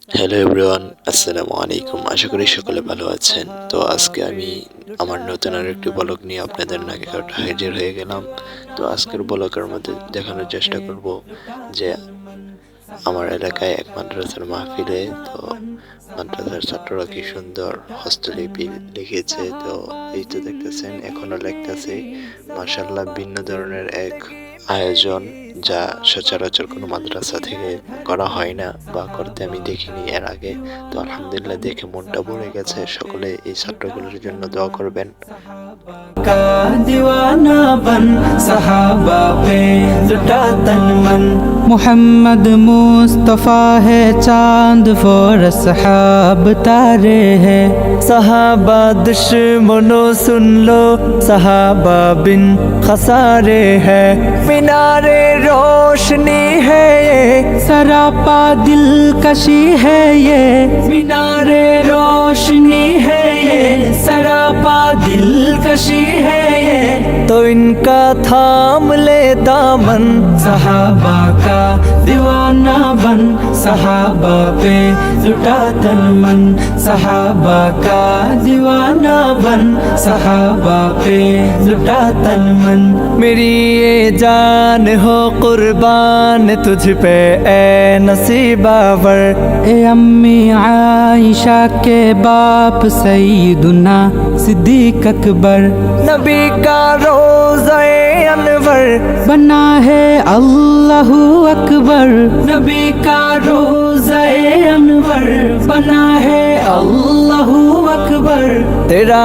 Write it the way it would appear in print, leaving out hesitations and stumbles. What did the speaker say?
Hello everyone, আসসালামু আলাইকুম। আশা করি সকলে ভালো আছেন। তো আজকে আমি আমার নতুন আরেকটি ব্লগ নিয়ে আপনাদের নিকট হাজির হয়ে গেলাম। তো আজকের ব্লগের মধ্যে দেখানোর চেষ্টা করব যে আমার এলাকায় এক মাদ্রাসার মাহফিলে তো মাদ্রাসার ছাত্ররা কি সুন্দর হস্তলিপি লিখেছে। তো এই তো দেখতেছেন এখনো লিখতেছে। মাশাআল্লাহ, ভিন্ন ধরনের এক আয়োজন, যা সচরাচর কোনো মাদ্রাসা থেকে করা হয় না বা করতে আমি দেখিনি এর আগে। তো আলহামদুলিল্লাহ, দেখে মনটা ভরে গেছে। সকলে এই ছাত্রগুলোর জন্য দোয়া করবেন। का दीवाना बन सहाबा पे लुटा तन मन। मोहम्मद मुस्तफ़ा है चांद और सहाब तारे है। सहाबा दुश्मनों सुन लो, सहाबा बिन खसारे है। मीनारे रोशनी है ये, सरापा दिलकशी है ये। मीनारे रोशनी है ये, सरापा दिलकशी है ये। तो इनका थाम ले दामन, सहाबा का दीवाना बन। सहाबा पे लुटा तन मन, सहाबा का दीवाना बन। सहाबा पे लुटा तन मन। मेरी ये जान हो कुर्बान तुझ पे ए नसीबावर। ए अम्मी आयशा के बाप सईदुना सिद्दीक अकबर। नबी का रोज़ा-ए अनवर बना है अल्लाहू अकबर। नबी का रोज़ा-ए अनवर बना है अल्लाहू अकबर। तेरा